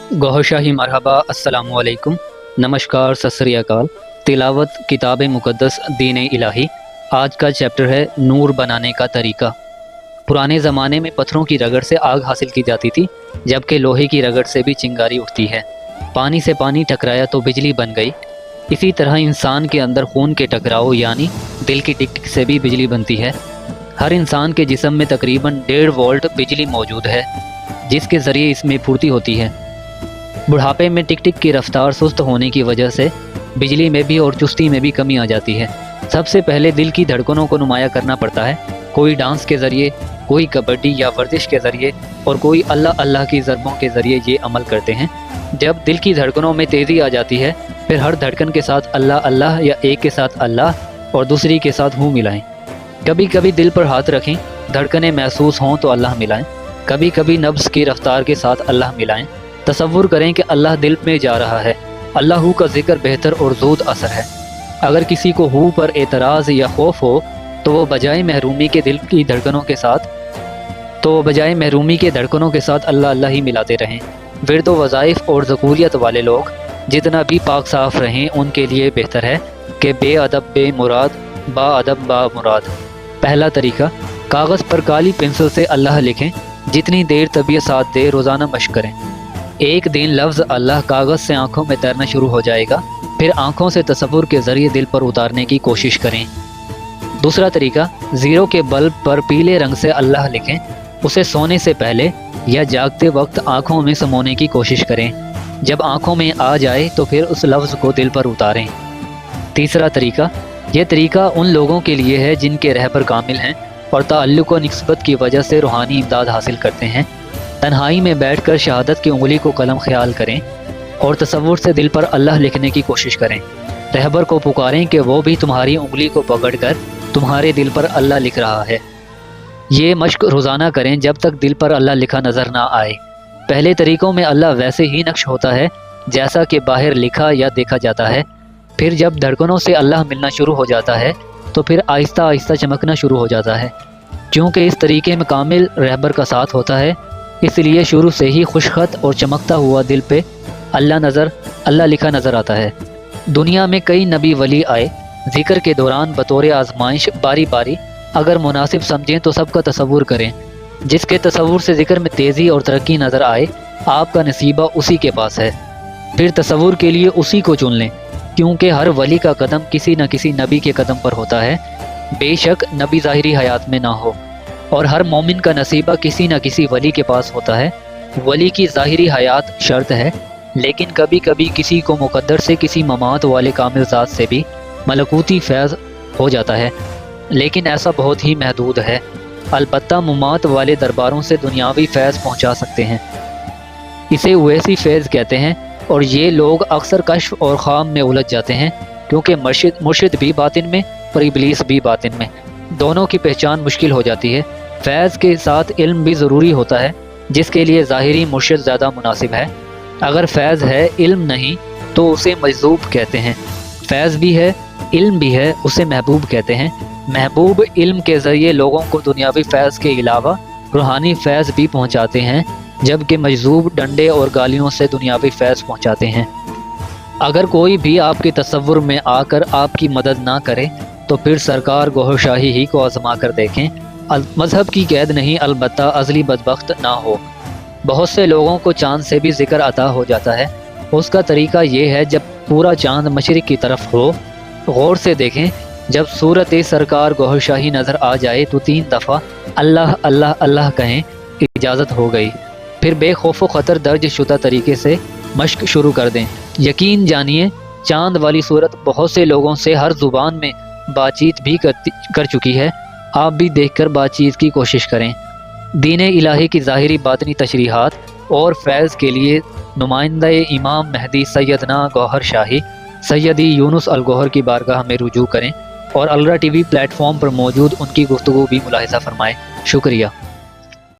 गौहर शाही मरहबा अस्सलामु अलैकुम। नमस्कार, सत श्री अकाल। तिलावत किताब मुक़द्दस दीन इलाही। आज का चैप्टर है नूर बनाने का तरीका। पुराने ज़माने में पत्थरों की रगड़ से आग हासिल की जाती थी, जबकि लोहे की रगड़ से भी चिंगारी उठती है। पानी से पानी टकराया तो बिजली बन गई। इसी तरह इंसान के अंदर खून के टकराव यानी दिल की टिक टिक से भी बिजली बनती है। हर इंसान के जिस्म में तकरीबन 1.5 वोल्ट बिजली मौजूद है, जिसके ज़रिए इसमें फुर्ती होती है। बुढ़ापे में टिक टिक की रफ्तार सुस्त होने की वजह से बिजली में भी और चुस्ती में भी कमी आ जाती है। सबसे पहले दिल की धड़कनों को नुमाया करना पड़ता है। कोई डांस के ज़रिए, कोई कबड्डी या वर्जिश के ज़रिए और कोई अल्लाह अल्लाह की ज़रबों के ज़रिए ये अमल करते हैं। जब दिल की धड़कनों में तेज़ी आ जाती है, फिर हर धड़कन के साथ अल्लाह अल्लाह या एक के साथ अल्लाह और दूसरी के साथ हूँ मिलाएं। कभी कभी दिल पर हाथ रखें, धड़कनें महसूस हों तो अल्लाह मिलाएं। कभी कभी नब्ज़ की रफ्तार के साथ अल्लाह मिलाएं। तसव्वुर करें कि अल्लाह दिल में जा रहा है। अल्लाह हू का जिक्र बेहतर और ज़ूद असर है। अगर किसी को हू पर एतराज़ या खौफ हो तो वो बजाय महरूमी के धड़कनों के साथ अल्लाह अल्लाह ही मिलाते रहें। विर्द वज़ाइफ और ज़कूरियत वाले लोग जितना भी पाक साफ़ रहें, उनके लिए बेहतर है कि बेअदब बेमुराद, बाअदब बामुराद। पहला तरीका, कागज़ पर काली पेंसिल से अल्लाह लिखें। जितनी देर तबीयत साथ दे रोज़ाना मश्क करें। एक दिन लफ्ज़ अल्लाह कागज़ से आँखों में तैरना शुरू हो जाएगा। फिर आँखों से तसव्वुर के ज़रिए दिल पर उतारने की कोशिश करें। दूसरा तरीका, ज़ीरो के बल्ब पर पीले रंग से अल्लाह लिखें। उसे सोने से पहले या जागते वक्त आँखों में समोने की कोशिश करें। जब आँखों में आ जाए तो फिर उस लफ्ज़ को दिल पर उतारें। तीसरा तरीका, यह तरीका उन लोगों के लिए है जिनके रहबर कामिल हैं और ताल्लुक़ व निस्बत की वजह से रूहानी इमदाद हासिल करते हैं। तन्हाई में बैठकर शहादत की उंगली को कलम ख्याल करें और तसव्वुर से दिल पर अल्लाह लिखने की कोशिश करें। रहबर को पुकारें कि वो भी तुम्हारी उंगली को पकड़कर तुम्हारे दिल पर अल्लाह लिख रहा है। ये मश्क रोज़ाना करें जब तक दिल पर अल्लाह लिखा नज़र ना आए। पहले तरीक़ों में अल्लाह वैसे ही नक्श होता है जैसा कि बाहर लिखा या देखा जाता है। फिर जब धड़कनों से अल्लाह मिलना शुरू हो जाता है तो फिर आहिस्ता आहिस्ता चमकना शुरू हो जाता है। क्योंकि इस तरीके में कामिल रहबर का साथ होता है, इसलिए शुरू से ही खुशखत और चमकता हुआ दिल पे अल्लाह लिखा नज़र आता है। दुनिया में कई नबी वली आए। ज़िक्र के दौरान बतौर आजमाइश बारी बारी अगर मुनासिब समझें तो सबका तसव्वुर करें। जिसके तसव्वुर से ज़िक्र में तेज़ी और तरक्की नज़र आए, आपका नसीबा उसी के पास है। फिर तसव्वुर के लिए उसी को चुन लें, क्योंकि हर वली का कदम किसी न किसी नबी के कदम पर होता है। बेशक नबी ज़ाहिरी हयात में ना हो, और हर मोमिन का नसीबा किसी न किसी वली के पास होता है। वली की ज़ाहिरी हयात शर्त है, लेकिन कभी कभी किसी को मुक़द्दर से किसी ममात वाले कामिल ज़ात से भी मलकूती फैज़ हो जाता है, लेकिन ऐसा बहुत ही महदूद है। अलबत्ता ममात वाले दरबारों से दुनियावी फैज़ पहुँचा सकते हैं। इसे वैसी फैज़ कहते हैं, और ये लोग अक्सर कश्फ और ख़ाम में उलझ जाते हैं, क्योंकि मुर्शिद भी बातिन में और इबलीस भी बातिन में, दोनों की पहचान मुश्किल हो जाती है। फैज़ के साथ इल्म भी ज़रूरी होता है, जिसके लिए ज़ाहिरी मुर्शिद ज़्यादा मुनासिब है। अगर फैज़ है इल्म नहीं तो उसे मजज़ूब कहते हैं। फैज़ भी है इल्म भी है, उसे महबूब कहते हैं। महबूब इल्म के ज़रिए लोगों को दुनियावी फैज़ के अलावा रूहानी फैज़ भी पहुँचाते हैं, जबकि मजज़ूब डंडे और गालियों से दुनियावी फैज़ पहुँचाते हैं। अगर कोई भी आपके तसव्वुर में आकर आपकी मदद ना करे तो फिर सरकार गौहर शाही ही को आज़मा कर देखें। मज़हब की कैद नहीं, अलबत्ता अज़ली बदबख्त ना हो। बहुत से लोगों को चाँद से भी ज़िक्र अता हो जाता है। उसका तरीका ये है, जब पूरा चाँद मशरिक़ की तरफ हो, गौर से देखें। जब सूरत सरकार गौहर शाही नज़र आ जाए तो 3 दफ़ा अल्लाह अल्लाह अल्लाह कहें, इजाज़त हो गई। फिर बेखौफ ख़तर दर्ज शुदा तरीके से मश्क शुरू कर दें। यकीन जानिए, चाँद वाली सूरत बहुत से लोगों से हर ज़ुबान में बातचीत भी कर चुकी है। आप भी देखकर बातचीत की कोशिश करें। दीन इलाही की ज़ाहिरी बातनी तशरीहात और फैज़ के लिए नुमाइंदा इमाम महदी सैयदना गौहर शाही सैयदी यूनुस अल गौहर की बारगाह में रुजू करें और अलरा टीवी प्लेटफॉर्म पर मौजूद उनकी गुफ्तगू भी मुलाहिज़ा फरमाएं। शुक्रिया।